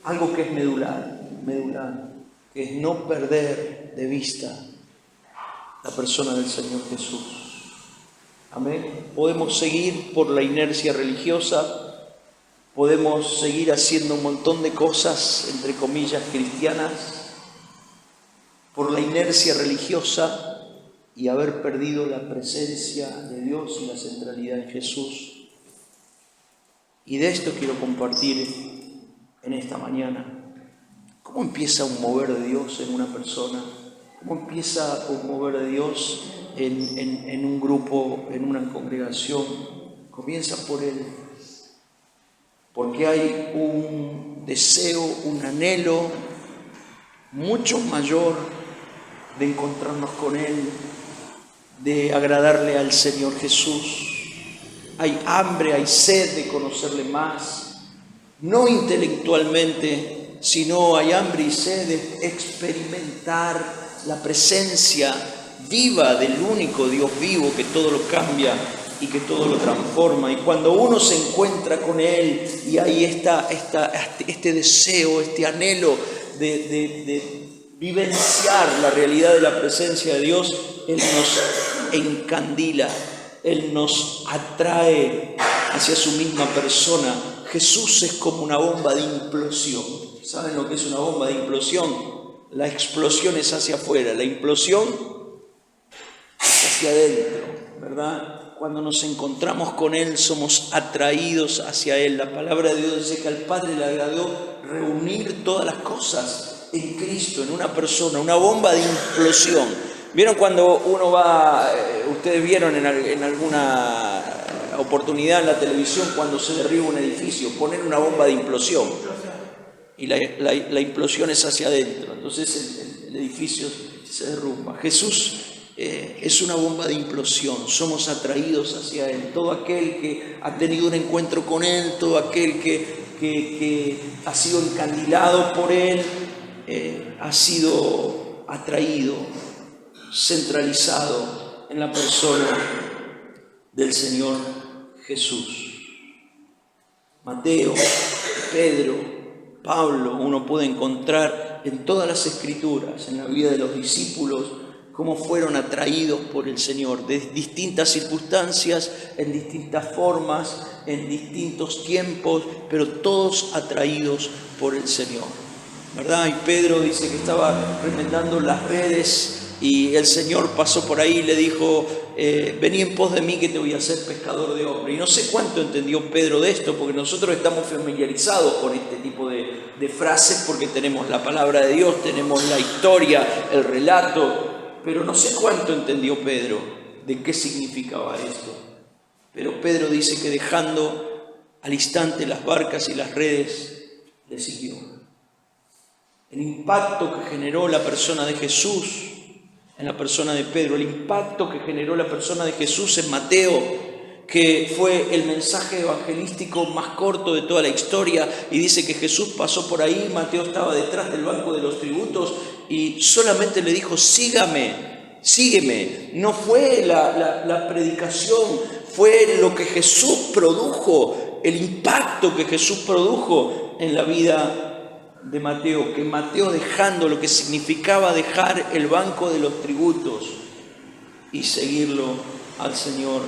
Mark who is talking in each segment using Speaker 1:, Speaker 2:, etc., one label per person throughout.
Speaker 1: algo que es medular, que es no perder de vista la persona del Señor Jesús. Amén. Podemos seguir por la inercia religiosa, podemos seguir haciendo un montón de cosas, entre comillas, cristianas, por la inercia religiosa y haber perdido la presencia de Dios y la centralidad en Jesús. Y de esto quiero compartir en esta mañana. ¿Cómo empieza un mover de Dios en una persona? ¿Cómo empieza un mover de Dios en un grupo, en una congregación? Comienza por Él. Porque hay un deseo, un anhelo mucho mayor de encontrarnos con Él, de agradarle al Señor Jesús. Hay hambre, hay sed de conocerle más, no intelectualmente, sino hay hambre y sed de experimentar la presencia viva del único Dios vivo que todo lo cambia y que todo lo transforma. Y cuando uno se encuentra con Él y hay este deseo, este anhelo de vivenciar la realidad de la presencia de Dios, Él nos encandila, Él nos atrae hacia su misma persona. Jesús es como una bomba de implosión. ¿Saben lo que es una bomba de implosión? La explosión es hacia afuera, la implosión es hacia adentro, ¿verdad? Cuando nos encontramos con Él somos atraídos hacia Él. La palabra de Dios dice que al Padre le agradó reunir todas las cosas en Cristo, en una persona, una bomba de implosión. ¿Vieron cuando uno va, ustedes vieron en alguna oportunidad en la televisión cuando se derriba un edificio, poner una bomba de implosión? Y la implosión es hacia adentro, entonces el edificio se derrumba. Jesús es una bomba de implosión, somos atraídos hacia Él. Todo aquel que ha tenido un encuentro con Él, todo aquel que ha sido encandilado por Él, ha sido atraído, centralizado en la persona del Señor Jesús. Mateo, Pedro, Pablo, uno puede encontrar en todas las Escrituras, en la vida de los discípulos, cómo fueron atraídos por el Señor, de distintas circunstancias, en distintas formas, en distintos tiempos, pero todos atraídos por el Señor, ¿verdad? Y Pedro dice que estaba remendando las redes y el Señor pasó por ahí y le dijo, vení en pos de mí que te voy a hacer pescador de hombres. Y no sé cuánto entendió Pedro de esto, porque nosotros estamos familiarizados con este tipo de frases, porque tenemos la palabra de Dios, tenemos la historia, el relato, pero no sé cuánto entendió Pedro de qué significaba esto. Pero Pedro dice que dejando al instante las barcas y las redes, le siguió. El impacto que generó la persona de Jesús en la persona de Pedro, el impacto que generó la persona de Jesús en Mateo, que fue el mensaje evangelístico más corto de toda la historia, y dice que Jesús pasó por ahí, Mateo estaba detrás del banco de los tributos y solamente le dijo, sígueme. No fue la predicación, fue lo que Jesús produjo, el impacto que Jesús produjo en la vida de Mateo, que Mateo, dejando lo que significaba dejar el banco de los tributos y seguirlo al Señor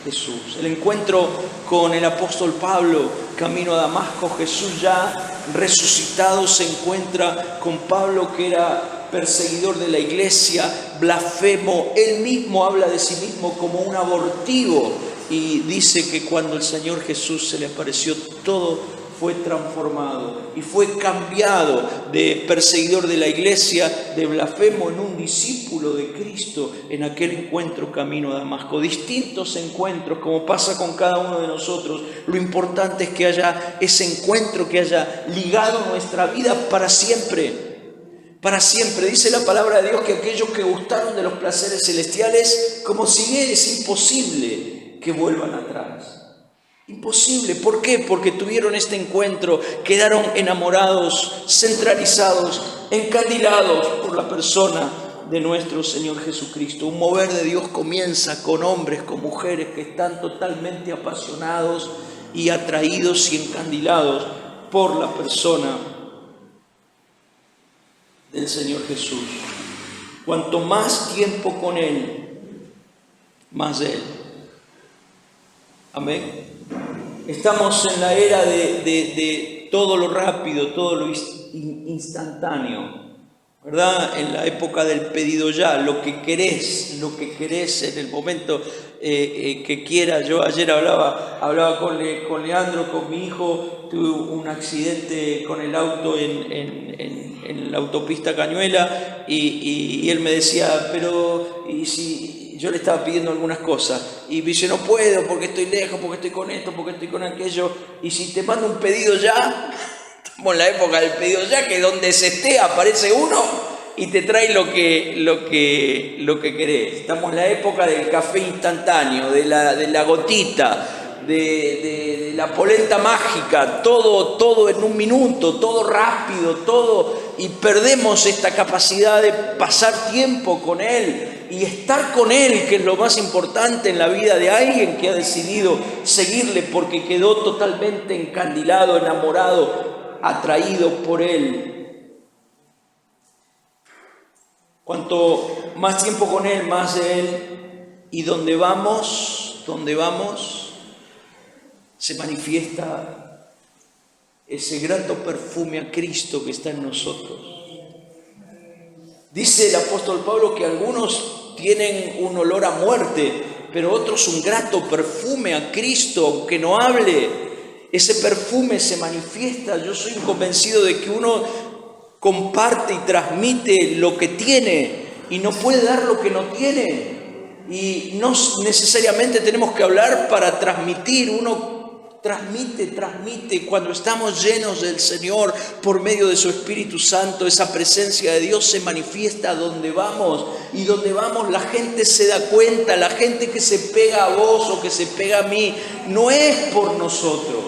Speaker 1: Jesús. El encuentro con el apóstol Pablo camino a Damasco, Jesús ya resucitado se encuentra con Pablo, que era perseguidor de la iglesia, blasfemo. Él mismo habla de sí mismo como un abortivo y dice que cuando el Señor Jesús se le apareció, todo fue transformado y fue cambiado de perseguidor de la iglesia, de blasfemo, en un discípulo de Cristo en aquel encuentro camino a Damasco. Distintos encuentros, como pasa con cada uno de nosotros. Lo importante es que haya ese encuentro, que haya ligado nuestra vida para siempre. Para siempre. Dice la palabra de Dios que aquellos que gustaron de los placeres celestiales, como sigue, es imposible que vuelvan atrás. Imposible. ¿Por qué? Porque tuvieron este encuentro, quedaron enamorados, centralizados, encandilados por la persona de nuestro Señor Jesucristo. Un mover de Dios comienza con hombres, con mujeres que están totalmente apasionados y atraídos y encandilados por la persona del Señor Jesús. Cuanto más tiempo con Él, más de Él. Amén. Estamos en la era de todo lo rápido, todo lo instantáneo, ¿verdad? En la época del pedido ya, lo que querés en el momento que quieras. Yo ayer hablaba con Leandro, con mi hijo. Tuve un accidente con el auto en la autopista Cañuela y él me decía, pero ¿y si...? Yo le estaba pidiendo algunas cosas y me dice, no puedo porque estoy lejos, porque estoy con esto, porque estoy con aquello. Y si te mando un pedido ya, estamos en la época del pedido ya, que donde se esté aparece uno y te trae lo que querés. Estamos en la época del café instantáneo, de la gotita, de la polenta mágica, todo en un minuto, todo rápido, todo, y perdemos esta capacidad de pasar tiempo con Él y estar con Él, que es lo más importante en la vida de alguien que ha decidido seguirle porque quedó totalmente encandilado, enamorado, atraído por Él. Cuanto más tiempo con Él, más de Él, y donde vamos, se manifiesta ese grato perfume a Cristo que está en nosotros. Dice el apóstol Pablo que algunos tienen un olor a muerte, pero otros un grato perfume a Cristo, aunque no hable. Ese perfume se manifiesta. Yo soy convencido de que uno comparte y transmite lo que tiene y no puede dar lo que no tiene. Y no necesariamente tenemos que hablar para transmitir. Uno transmite cuando estamos llenos del Señor por medio de su Espíritu Santo. Esa presencia de Dios se manifiesta donde vamos, y donde vamos la gente se da cuenta. La gente que se pega a vos o que se pega a mí no es por nosotros,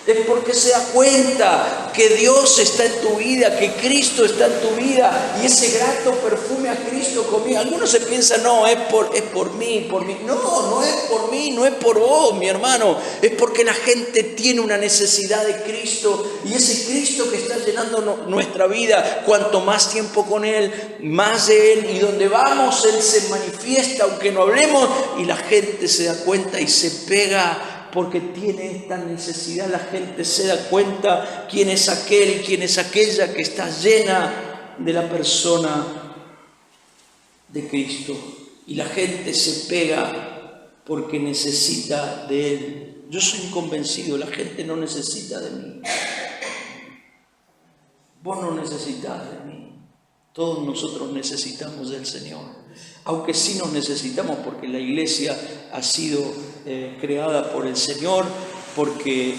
Speaker 1: es porque se da cuenta que Dios está en tu vida, que Cristo está en tu vida, y ese grato perfume a Cristo conmigo. Algunos se piensan, no, es por mí. No es por mí, no es por vos, mi hermano. Es porque la gente tiene una necesidad de Cristo, y ese Cristo que está llenando nuestra vida, cuanto más tiempo con Él, más de Él, y donde vamos Él se manifiesta, aunque no hablemos, y la gente se da cuenta y se pega. Porque tiene esta necesidad, la gente se da cuenta quién es aquel, quién es aquella que está llena de la persona de Cristo. Y la gente se pega porque necesita de Él. Yo soy convencido, la gente no necesita de mí. Vos no necesitas de mí. Todos nosotros necesitamos del Señor. Aunque sí nos necesitamos porque la iglesia ha sido creada por el Señor, porque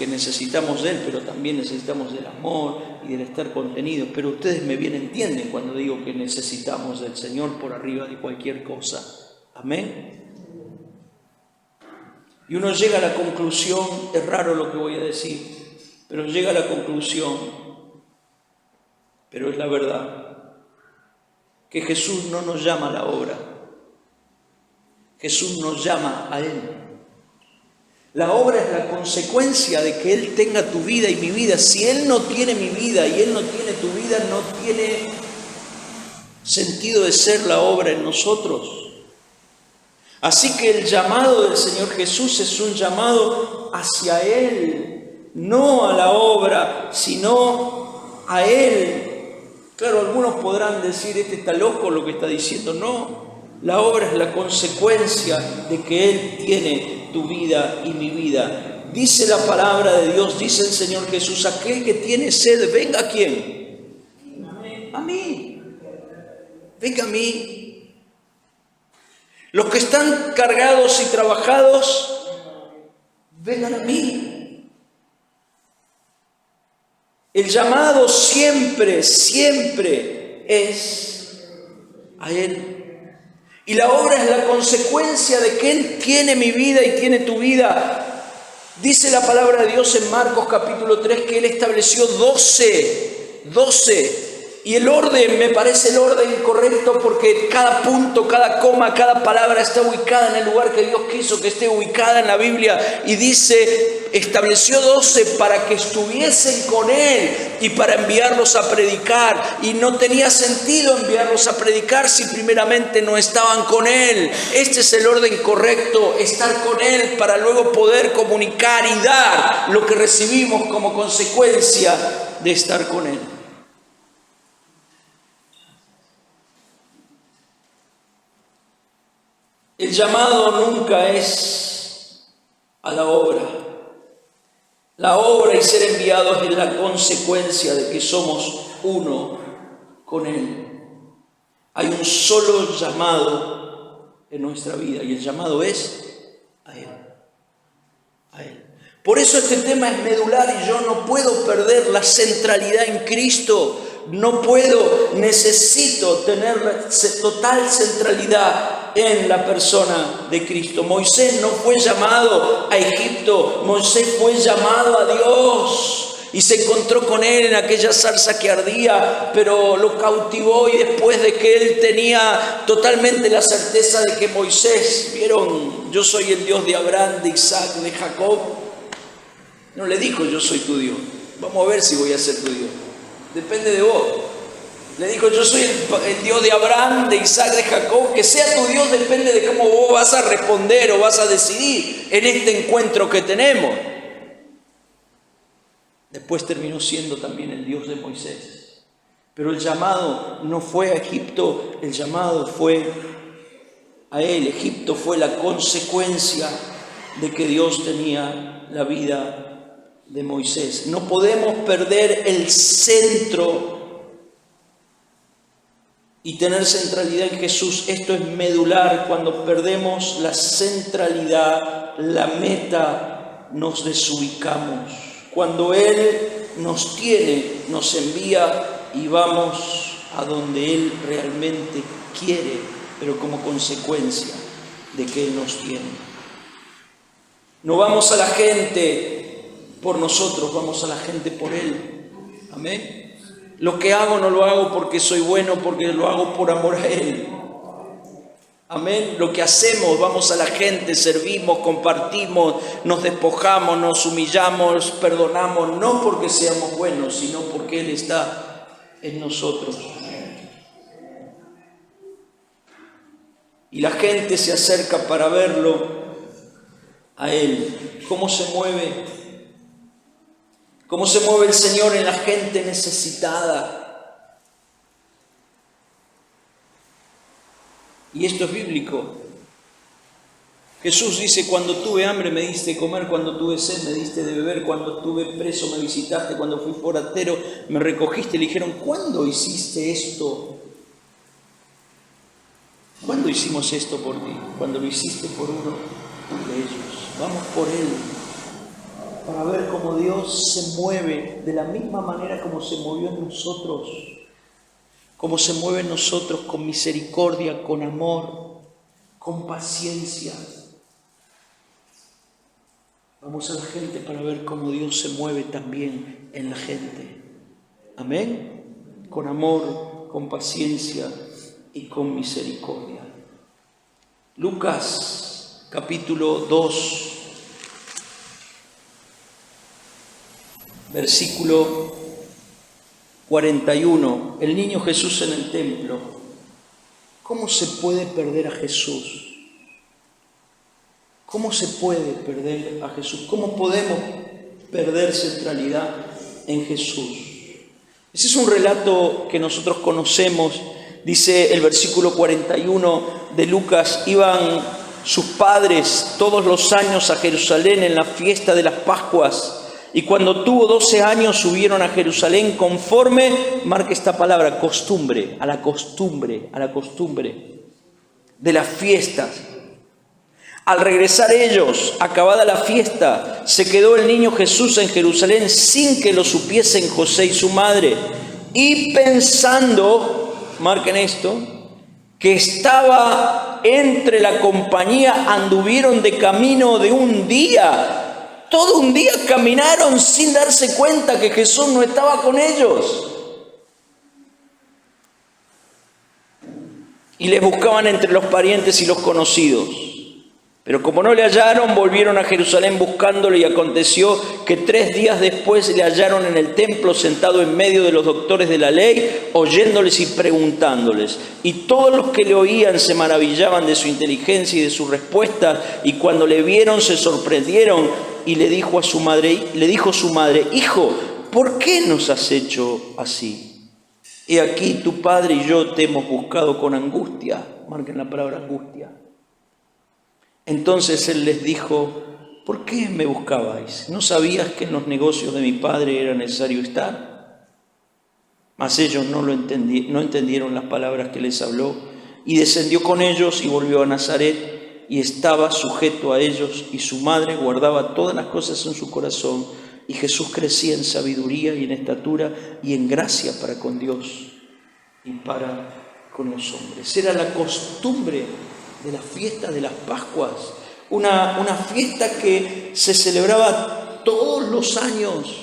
Speaker 1: necesitamos de Él, pero también necesitamos del amor y del estar contenidos. Pero ustedes me bien entienden cuando digo que necesitamos del Señor por arriba de cualquier cosa. Amén. Y uno llega a la conclusión, es raro lo que voy a decir, pero llega a la conclusión, pero es la verdad, que Jesús no nos llama a la obra, Jesús nos llama a Él. La obra es la consecuencia de que Él tenga tu vida y mi vida. Si Él no tiene mi vida y Él no tiene tu vida, no tiene sentido de ser la obra en nosotros. Así que el llamado del Señor Jesús es un llamado hacia Él, no a la obra, sino a Él. Claro, algunos podrán decir, este está loco lo que está diciendo. No, la obra es la consecuencia de que Él tiene tu vida y mi vida. Dice la palabra de Dios, dice el Señor Jesús, aquel que tiene sed, venga ¿a quién? A mí. Venga a mí. Los que están cargados y trabajados, vengan a mí. El llamado siempre es a Él. Y la obra es la consecuencia de que Él tiene mi vida y tiene tu vida. Dice la palabra de Dios en Marcos capítulo 3 que Él estableció 12 Y el orden me parece el orden correcto porque cada punto, cada coma, cada palabra está ubicada en el lugar que Dios quiso que esté ubicada en la Biblia. Y dice, estableció 12 para que estuviesen con Él y para enviarlos a predicar. Y no tenía sentido enviarlos a predicar si primeramente no estaban con Él. Este es el orden correcto, estar con Él para luego poder comunicar y dar lo que recibimos como consecuencia de estar con Él. El llamado nunca es a la obra. La obra y ser enviados es la consecuencia de que somos uno con Él. Hay un solo llamado en nuestra vida y el llamado es a Él. A Él. Por eso este tema es medular y yo no puedo perder la centralidad en Cristo. No puedo, necesito tener la total centralidad en la persona de Cristo. Moisés no fue llamado a Egipto, Moisés fue llamado a Dios y se encontró con Él en aquella zarza que ardía, pero lo cautivó y después de que Él tenía totalmente la certeza de que Moisés, vieron, yo soy el Dios de Abraham, de Isaac, de Jacob, no le dijo yo soy tu Dios, vamos a ver si voy a ser tu Dios, depende de vos. Le dijo, yo soy el Dios de Abraham, de Isaac, de Jacob. Que sea tu Dios depende de cómo vos vas a responder o vas a decidir en este encuentro que tenemos. Después terminó siendo también el Dios de Moisés. Pero el llamado no fue a Egipto, el llamado fue a Él. Egipto fue la consecuencia de que Dios tenía la vida de Moisés. No podemos perder el centro y tener centralidad en Jesús. Esto es medular. Cuando perdemos la centralidad, la meta, nos desubicamos. Cuando Él nos tiene, nos envía y vamos a donde Él realmente quiere, pero como consecuencia de que Él nos tiene. No vamos a la gente por nosotros, vamos a la gente por Él. Amén. Lo que hago no lo hago porque soy bueno, porque lo hago por amor a Él. Amén. Lo que hacemos, vamos a la gente, servimos, compartimos, nos despojamos, nos humillamos, perdonamos, no porque seamos buenos, sino porque Él está en nosotros. Y la gente se acerca para verlo a Él. ¿Cómo se mueve? ¿Cómo se mueve el Señor en la gente necesitada? Y esto es bíblico. Jesús dice, cuando tuve hambre me diste de comer, cuando tuve sed me diste de beber, cuando estuve preso me visitaste, cuando fui forastero me recogiste. Le dijeron, ¿cuándo hiciste esto? ¿Cuándo hicimos esto por ti? Cuando lo hiciste por uno de ellos. Vamos por Él, para ver cómo Dios se mueve de la misma manera como se movió en nosotros, como se mueve en nosotros con misericordia, con amor, con paciencia. Vamos a la gente para ver cómo Dios se mueve también en la gente. Amén. Con amor, con paciencia y con misericordia. Lucas capítulo 2. Versículo 41, el niño Jesús en el templo. ¿Cómo se puede perder a Jesús? ¿Cómo se puede perder a Jesús? ¿Cómo podemos perder centralidad en Jesús? Ese es un relato que nosotros conocemos. Dice el versículo 41 de Lucas, iban sus padres todos los años a Jerusalén en la fiesta de las Pascuas. Y cuando tuvo 12 años subieron a Jerusalén conforme, marca esta palabra, costumbre, a la costumbre de las fiestas. Al regresar ellos, acabada la fiesta, se quedó el niño Jesús en Jerusalén sin que lo supiesen José y su madre. Y pensando, marquen esto, que estaba entre la compañía, anduvieron de camino de un día. Todo un día caminaron sin darse cuenta que Jesús no estaba con ellos. y les buscaban entre los parientes y los conocidos. Pero como no le hallaron, volvieron a Jerusalén buscándole, y aconteció que 3 días después le hallaron en el templo sentado en medio de los doctores de la ley, oyéndoles y preguntándoles. Y todos los que le oían se maravillaban de su inteligencia y de sus respuestas, y cuando le vieron se sorprendieron, y le dijo su madre, Hijo, ¿por qué nos has hecho así? He aquí tu padre y yo te hemos buscado con angustia. Marquen la palabra angustia. Entonces él les dijo: ¿por qué me buscabais? ¿No sabías que en los negocios de mi padre era necesario estar? Mas ellos no entendieron las palabras que les habló, y descendió con ellos y volvió a Nazaret, y estaba sujeto a ellos, y su madre guardaba todas las cosas en su corazón, y Jesús crecía en sabiduría y en estatura y en gracia para con Dios y para con los hombres. Era la costumbre de la fiesta de las Pascuas, una fiesta que se celebraba todos los años.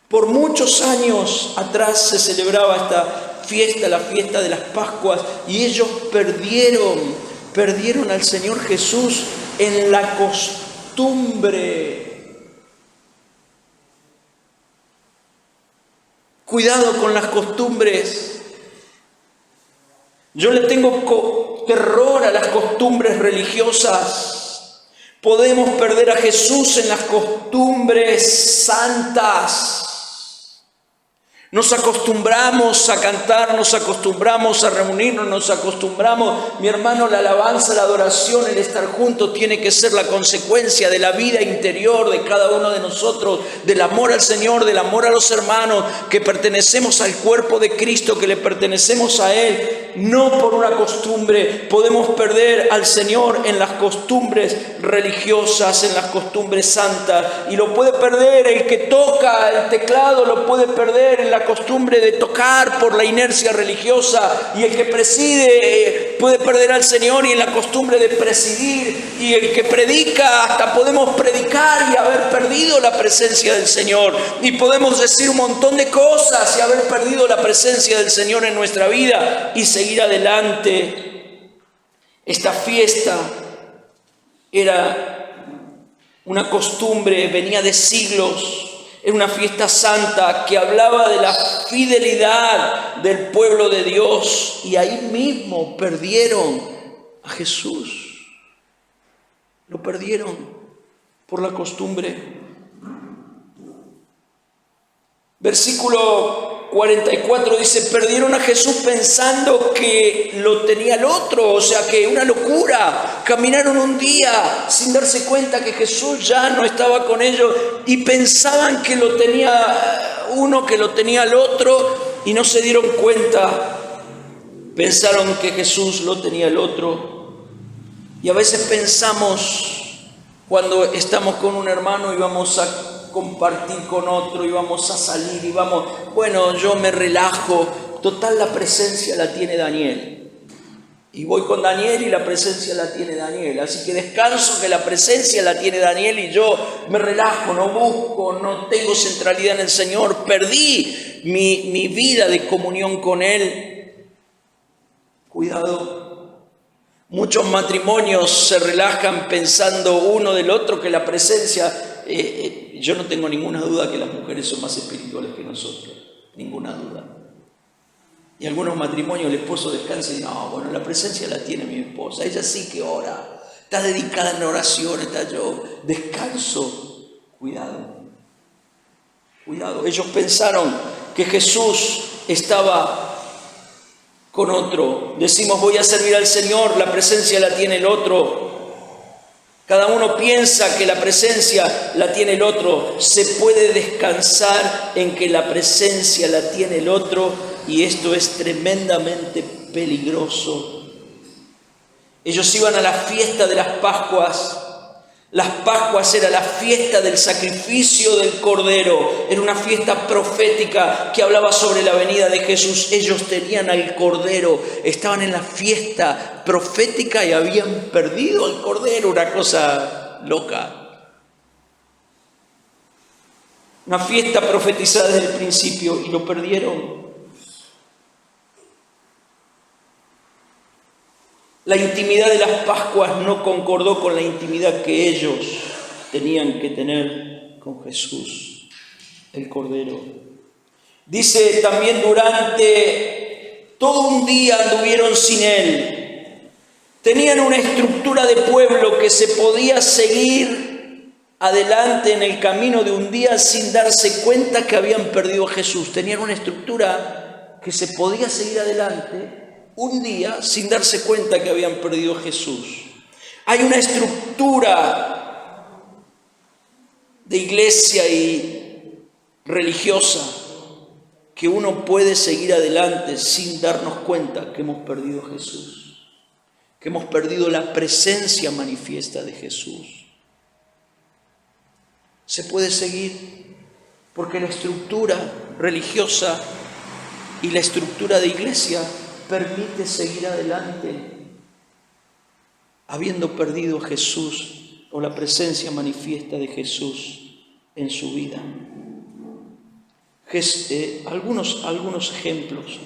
Speaker 1: Por muchos años atrás se celebraba esta fiesta, la fiesta de las Pascuas, y ellos perdieron al Señor Jesús en la costumbre. Cuidado con las costumbres. Yo le tengo terror a las costumbres religiosas. Podemos perder a Jesús en las costumbres santas. Nos acostumbramos a cantar, nos acostumbramos a reunirnos, nos acostumbramos. Mi hermano, la alabanza, la adoración, el estar juntos tiene que ser la consecuencia de la vida interior de cada uno de nosotros, del amor al Señor, del amor a los hermanos, que pertenecemos al cuerpo de Cristo, que le pertenecemos a Él. No por una costumbre. Podemos perder al Señor en las costumbres religiosas, en las costumbres santas, y lo puede perder el que toca el teclado, lo puede perder en la costumbre de tocar por la inercia religiosa, y el que preside puede perder al Señor y en la costumbre de presidir, y el que predica, hasta podemos predicar y haber perdido la presencia del Señor, y podemos decir un montón de cosas y haber perdido la presencia del Señor en nuestra vida y seguir adelante. Esta fiesta era una costumbre, venía de siglos. Era una fiesta santa que hablaba de la fidelidad del pueblo de Dios, y ahí mismo perdieron a Jesús. Lo perdieron por la costumbre. Versículo 44 dice: perdieron a Jesús pensando que lo tenía el otro, o sea que una locura. Caminaron un día sin darse cuenta que Jesús ya no estaba con ellos, y pensaban que lo tenía uno, que lo tenía el otro, y no se dieron cuenta. Pensaron que Jesús lo tenía el otro. Y a veces pensamos, cuando estamos con un hermano y vamos a compartir con otro y vamos a salir y bueno, yo me relajo, total, la presencia la tiene Daniel, y voy con Daniel y la presencia la tiene Daniel, así que descanso que la presencia la tiene Daniel, y yo me relajo, no busco, no tengo centralidad en el Señor, perdí mi vida de comunión con Él. Cuidado. Muchos matrimonios se relajan pensando uno del otro que la presencia... yo no tengo ninguna duda que las mujeres son más espirituales que nosotros, ninguna duda. Y algunos matrimonios, el esposo descansa y no, bueno, la presencia la tiene mi esposa, ella sí que ora, está dedicada en oración, yo descanso. Cuidado. Ellos pensaron que Jesús estaba con otro. Decimos: voy a servir al Señor, la presencia la tiene el otro. Cada uno piensa que la presencia la tiene el otro. Se puede descansar en que la presencia la tiene el otro, y esto es tremendamente peligroso. Ellos iban a la fiesta de las Pascuas. Las Pascuas era la fiesta del sacrificio del Cordero. Era una fiesta profética que hablaba sobre la venida de Jesús. Ellos tenían al Cordero, estaban en la fiesta profética y habían perdido al Cordero, una cosa loca. Una fiesta profetizada desde el principio, y lo perdieron. La intimidad de las Pascuas no concordó con la intimidad que ellos tenían que tener con Jesús, el Cordero. Dice también: durante todo un día anduvieron sin Él. Tenían una estructura de pueblo que se podía seguir adelante en el camino de un día sin darse cuenta que habían perdido a Jesús. Tenían una estructura que se podía seguir adelante un día sin darse cuenta que habían perdido a Jesús. Hay una estructura de iglesia y religiosa que uno puede seguir adelante sin darnos cuenta que hemos perdido a Jesús, que hemos perdido la presencia manifiesta de Jesús. Se puede seguir porque la estructura religiosa y la estructura de iglesia permite seguir adelante habiendo perdido a Jesús o la presencia manifiesta de Jesús en su vida. Algunos ejemplos.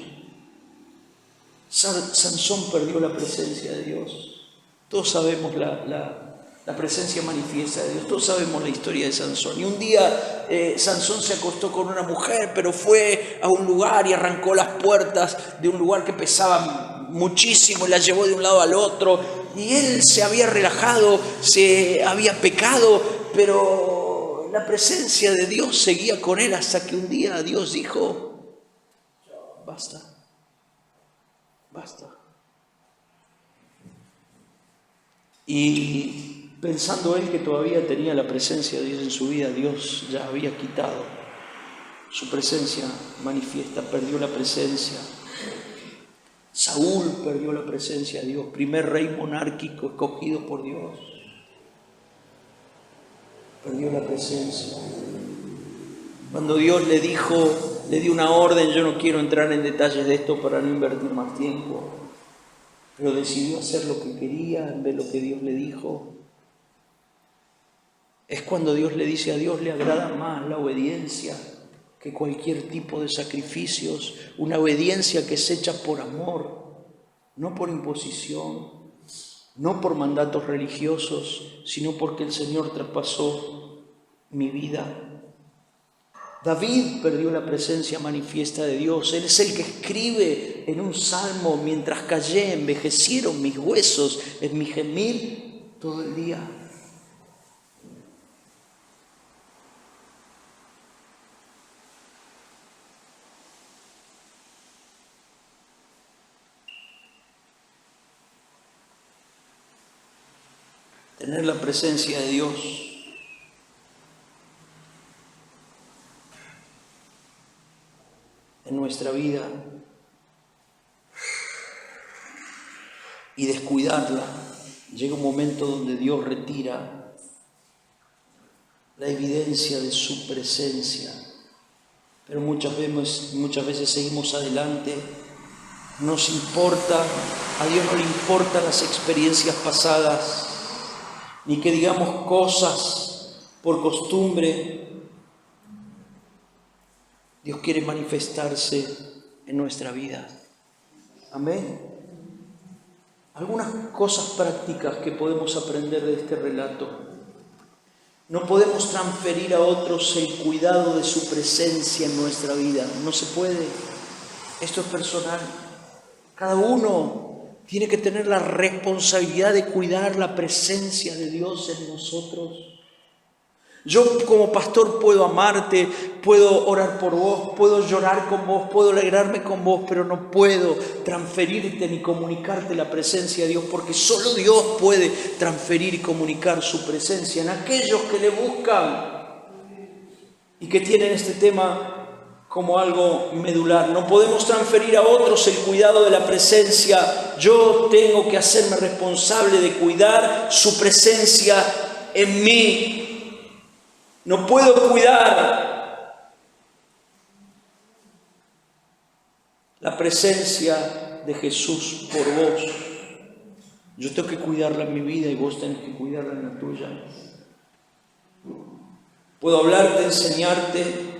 Speaker 1: Sansón perdió la presencia de Dios. Todos sabemos la presencia manifiesta de Dios. Todos sabemos la historia de Sansón. Y un día Sansón se acostó con una mujer, pero fue a un lugar y arrancó las puertas de un lugar que pesaba muchísimo y la llevó de un lado al otro. Y él se había relajado, se había pecado, pero la presencia de Dios seguía con él hasta que un día Dios dijo: basta, basta. Y pensando él que todavía tenía la presencia de Dios en su vida, Dios ya había quitado su presencia manifiesta, perdió la presencia. Saúl perdió la presencia de Dios, primer rey monárquico escogido por Dios. Perdió la presencia. Cuando Dios le dio una orden, yo no quiero entrar en detalles de esto para no invertir más tiempo, pero decidió hacer lo que quería en vez de lo que Dios le dijo. Es cuando Dios le dice: a Dios le agrada más la obediencia que cualquier tipo de sacrificios, una obediencia que es hecha por amor, no por imposición, no por mandatos religiosos, sino porque el Señor traspasó mi vida. David perdió la presencia manifiesta de Dios. Él es el que escribe en un salmo: mientras callé, envejecieron mis huesos en mi gemir todo el día. Tener la presencia de Dios en nuestra vida y descuidarla, llega un momento donde Dios retira la evidencia de su presencia. Pero muchas veces seguimos adelante, nos importa, a Dios no le importan las experiencias pasadas, ni que digamos cosas por costumbre. Dios quiere manifestarse en nuestra vida. Amén. Algunas cosas prácticas que podemos aprender de este relato. No podemos transferir a otros el cuidado de su presencia en nuestra vida. No se puede. Esto es personal. Cada uno tiene que tener la responsabilidad de cuidar la presencia de Dios en nosotros. Yo como pastor puedo amarte, puedo orar por vos, puedo llorar con vos, puedo alegrarme con vos, pero no puedo transferirte ni comunicarte la presencia de Dios, porque solo Dios puede transferir y comunicar su presencia en aquellos que le buscan y que tienen este tema como algo medular. No podemos transferir a otros el cuidado de la presencia. Yo tengo que hacerme responsable de cuidar su presencia en mí. No puedo cuidar la presencia de Jesús por vos. Yo tengo que cuidarla en mi vida y vos tenés que cuidarla en la tuya. Puedo hablarte, enseñarte,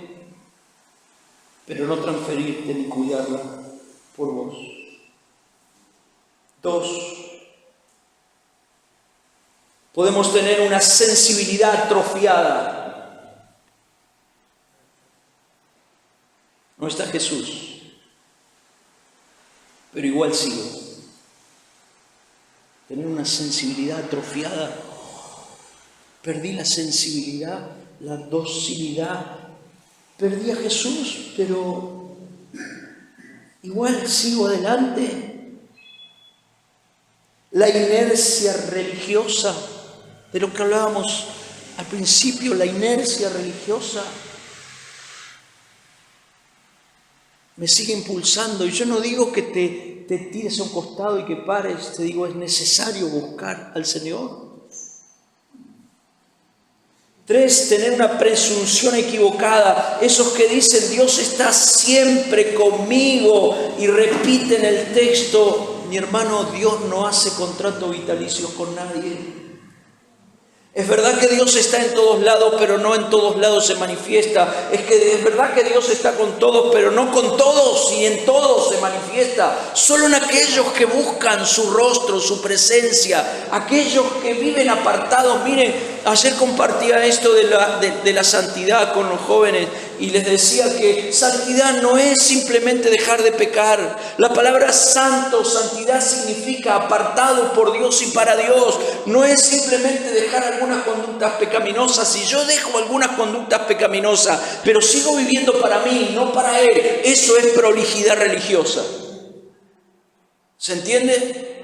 Speaker 1: pero no transferirte ni cuidarla por vos. 2. Podemos tener una sensibilidad atrofiada. No está Jesús, pero igual sigo. Tener una sensibilidad atrofiada. Perdí la sensibilidad, la docilidad. Perdí a Jesús, pero igual sigo adelante. La inercia religiosa, de lo que hablábamos al principio, la inercia religiosa me sigue impulsando. Y yo no digo que te tires a un costado y que pares, te digo, es necesario buscar al Señor. 3, tener una presunción equivocada. Esos que dicen Dios está siempre conmigo y repiten el texto. Mi hermano, Dios no hace contratos vitalicios con nadie. Es verdad que Dios está en todos lados, pero no en todos lados se manifiesta. Es verdad que Dios está con todos, pero no con todos y en todos se manifiesta. Solo en aquellos que buscan su rostro, su presencia, aquellos que viven apartados. Miren, ayer compartía esto de la santidad con los jóvenes y les decía que santidad no es simplemente dejar de pecar. La palabra santo, santidad significa apartado por Dios y para Dios. No es simplemente dejar algunas conductas pecaminosas. Si yo dejo algunas conductas pecaminosas, pero sigo viviendo para mí, no para Él, eso es prolijidad religiosa. ¿Se entiende?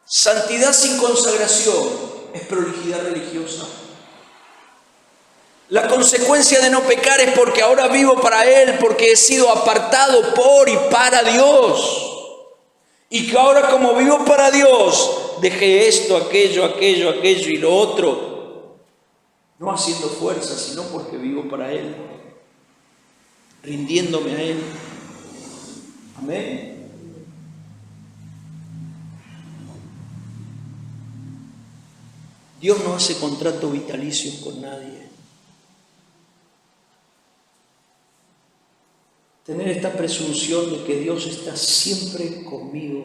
Speaker 1: Santidad sin consagración es prolijidad religiosa. La consecuencia de no pecar es porque ahora vivo para Él, porque he sido apartado por y para Dios. Y que ahora como vivo para Dios, dejé esto, aquello y lo otro. No haciendo fuerza, sino porque vivo para Él. Rindiéndome a Él. Amén. Dios no hace contratos vitalicios con nadie. Tener esta presunción de que Dios está siempre conmigo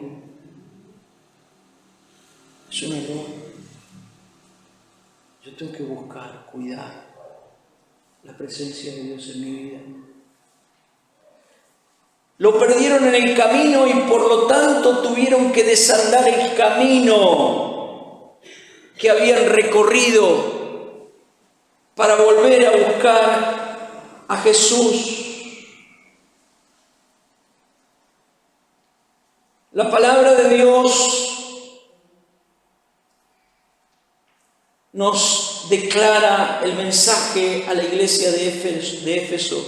Speaker 1: es un error. Yo tengo que buscar, cuidar la presencia de Dios en mi vida. Lo perdieron en el camino y por lo tanto tuvieron que desandar el camino que habían recorrido para volver a buscar a Jesús. La palabra de Dios nos declara el mensaje a la iglesia de Éfeso.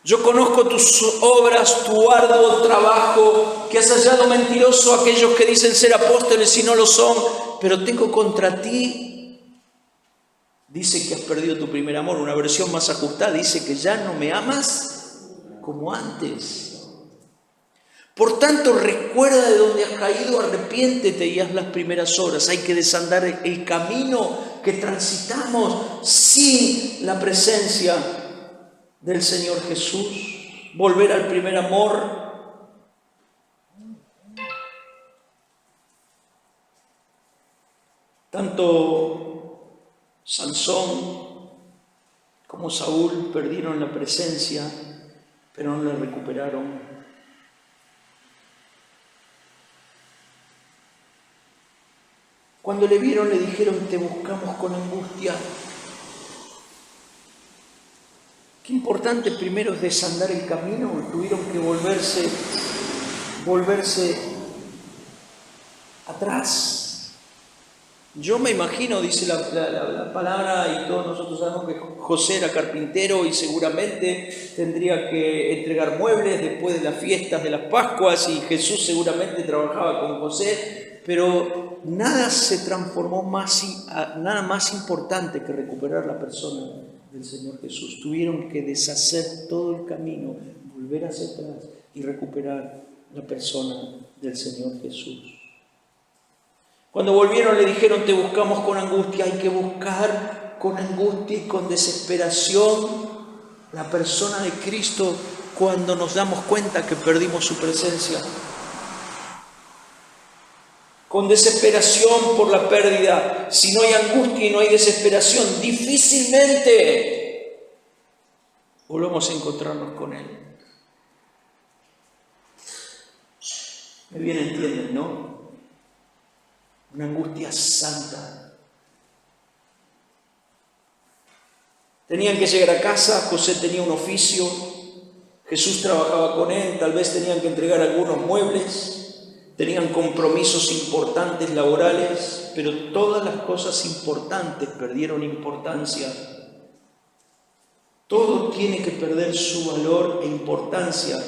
Speaker 1: Yo conozco tus obras, tu arduo trabajo, que has hallado mentiroso a aquellos que dicen ser apóstoles y no lo son, pero tengo contra ti, dice que has perdido tu primer amor. Una versión más ajustada dice que ya no me amas como antes. Por tanto, recuerda de dónde has caído, arrepiéntete y haz las primeras obras. Hay que desandar el camino que transitamos sin la presencia del Señor Jesús. Volver al primer amor. Tanto Sansón como Saúl perdieron la presencia, pero no la recuperaron. Cuando le vieron, le dijeron: te buscamos con angustia. Qué importante primero es desandar el camino. Tuvieron que volverse atrás. Yo me imagino, dice la palabra, y todos nosotros sabemos que José era carpintero y seguramente tendría que entregar muebles después de las fiestas de las Pascuas, y Jesús seguramente trabajaba con José, pero nada se transformó nada más importante que recuperar la persona del Señor Jesús. Tuvieron que deshacer todo el camino, volver hacia atrás y recuperar la persona del Señor Jesús. Cuando volvieron le dijeron: te buscamos con angustia. Hay que buscar con angustia y con desesperación la persona de Cristo cuando nos damos cuenta que perdimos su presencia. con desesperación por la pérdida, si no hay angustia y no hay desesperación, difícilmente volvamos a encontrarnos con Él. Me bien entienden, ¿no? Una angustia santa. Tenían que llegar a casa, José tenía un oficio, Jesús trabajaba con él, tal vez tenían que entregar algunos muebles, tenían compromisos importantes laborales, pero todas las cosas importantes perdieron importancia. Todo tiene que perder su valor e importancia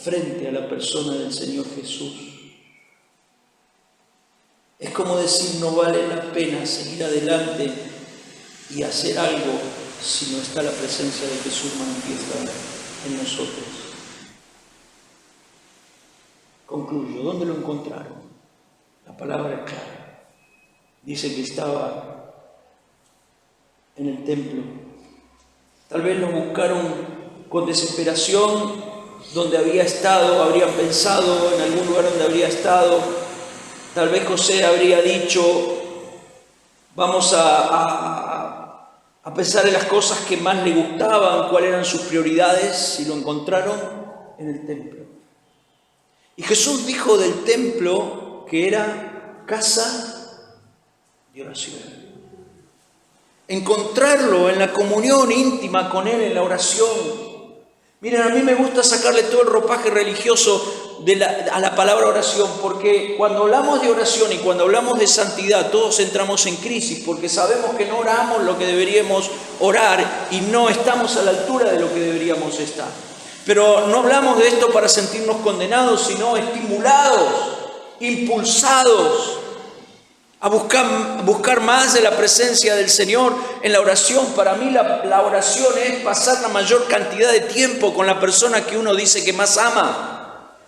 Speaker 1: frente a la persona del Señor Jesús. Es como decir, no vale la pena seguir adelante y hacer algo si no está la presencia de Jesús manifiesta en nosotros. Concluyo, ¿dónde lo encontraron? La palabra es clara. Dice que estaba en el templo. Tal vez lo buscaron con desesperación, donde había estado, habrían pensado en algún lugar donde habría estado. Tal vez José habría dicho, vamos a pensar en las cosas que más le gustaban, cuáles eran sus prioridades, y lo encontraron en el templo. Y Jesús dijo del templo que era casa de oración. Encontrarlo en la comunión íntima con Él, en la oración. Miren, a mí me gusta sacarle todo el ropaje religioso a la palabra oración, porque cuando hablamos de oración y cuando hablamos de santidad, todos entramos en crisis, porque sabemos que no oramos lo que deberíamos orar y no estamos a la altura de lo que deberíamos estar. Pero no hablamos de esto para sentirnos condenados, sino estimulados, impulsados a buscar más de la presencia del Señor en la oración. Para mí la oración es pasar la mayor cantidad de tiempo con la persona que uno dice que más ama.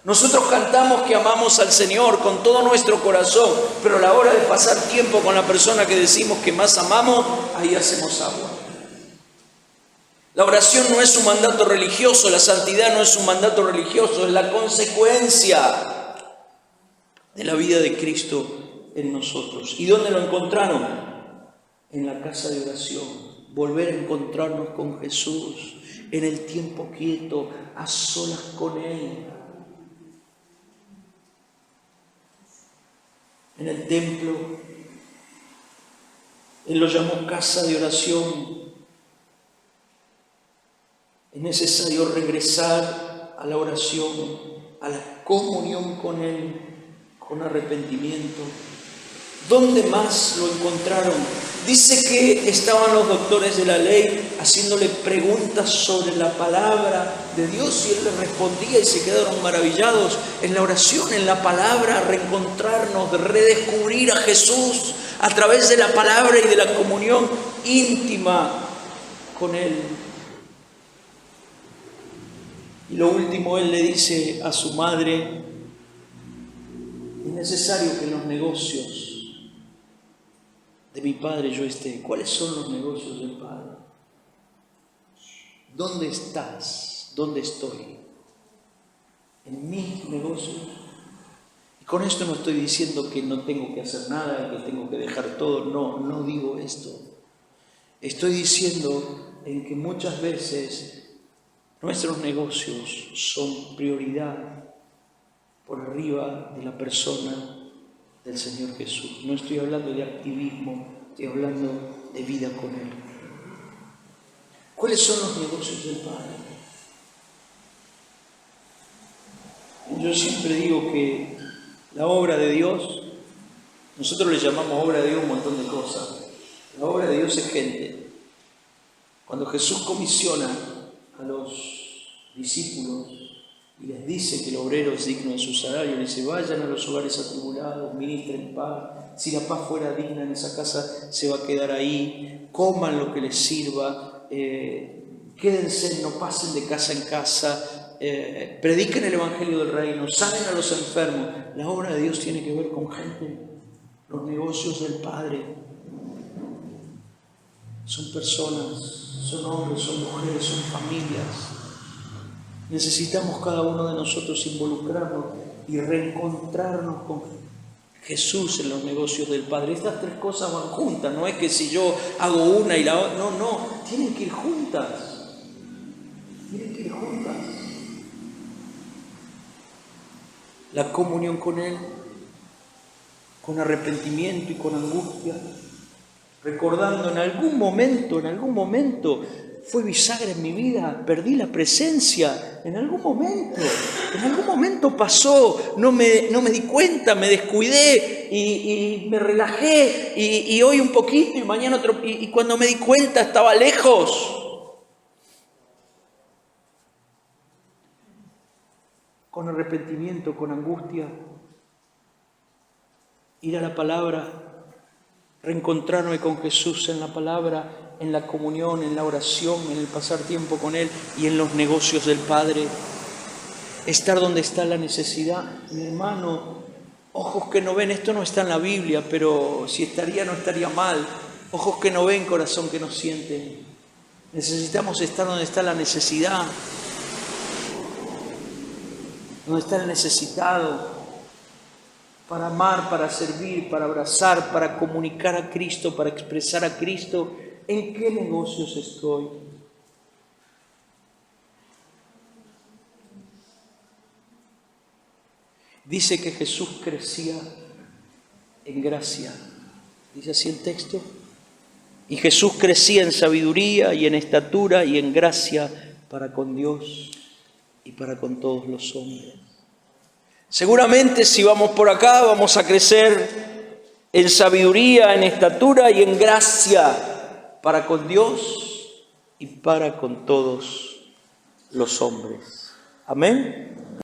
Speaker 1: Nosotros cantamos que amamos al Señor con todo nuestro corazón, pero a la hora de pasar tiempo con la persona que decimos que más amamos, ahí hacemos agua. La oración no es un mandato religioso, la santidad no es un mandato religioso, es la consecuencia de la vida de Cristo en nosotros. ¿Y dónde lo encontraron? En la casa de oración. Volver a encontrarnos con Jesús en el tiempo quieto, a solas con Él. En el templo, Él lo llamó casa de oración. Es necesario regresar a la oración, a la comunión con Él, con arrepentimiento. ¿Dónde más lo encontraron? Dice que estaban los doctores de la ley haciéndole preguntas sobre la palabra de Dios y Él les respondía y se quedaron maravillados. En la oración, en la palabra, reencontrarnos, de redescubrir a Jesús a través de la palabra y de la comunión íntima con Él. Y lo último, Él le dice a su madre, es necesario que en los negocios de mi Padre yo esté. ¿Cuáles son los negocios del Padre? ¿Dónde estás? ¿Dónde estoy? En mis negocios. Y con esto no estoy diciendo que no tengo que hacer nada, que tengo que dejar todo. No digo esto. Estoy diciendo en que muchas veces nuestros negocios son prioridad por arriba de la persona del Señor Jesús. No estoy hablando de activismo, estoy hablando de vida con Él. ¿Cuáles son los negocios del Padre? Yo siempre digo que la obra de Dios, nosotros le llamamos obra de Dios un montón de cosas. La obra de Dios es gente. Cuando Jesús comisiona a los discípulos y les dice que el obrero es digno de su salario, le dice, vayan a los hogares atribulados, ministren paz, si la paz fuera digna en esa casa se va a quedar ahí, coman lo que les sirva, quédense, no pasen de casa en casa, prediquen el evangelio del reino, sanen a los enfermos. La obra de Dios tiene que ver con gente, los negocios del Padre. Son personas, son hombres, son mujeres, son familias. Necesitamos cada uno de nosotros involucrarnos y reencontrarnos con Jesús en los negocios del Padre. Estas tres cosas van juntas, no es que si yo hago una y la otra, no, tienen que ir juntas. Tienen que ir juntas. La comunión con Él, con arrepentimiento y con angustia, recordando en algún momento, fue bisagra en mi vida, perdí la presencia, en algún momento pasó, no me di cuenta, me descuidé y me relajé y hoy un poquito y mañana otro, y cuando me di cuenta estaba lejos. Con arrepentimiento, con angustia, ir a la palabra, reencontrarme con Jesús en la palabra, en la comunión, en la oración, en el pasar tiempo con Él y en los negocios del Padre. Estar donde está la necesidad. Mi hermano, ojos que no ven, esto no está en la Biblia, pero si estaría no estaría mal. Ojos que no ven, corazón que no sienten. Necesitamos estar donde está la necesidad, donde está el necesitado, para amar, para servir, para abrazar, para comunicar a Cristo, para expresar a Cristo. ¿En qué negocios estoy? Dice que Jesús crecía en gracia. Dice así el texto. Y Jesús crecía en sabiduría y en estatura y en gracia para con Dios y para con todos los hombres. Seguramente si vamos por acá vamos a crecer en sabiduría, en estatura y en gracia para con Dios y para con todos los hombres. Amén.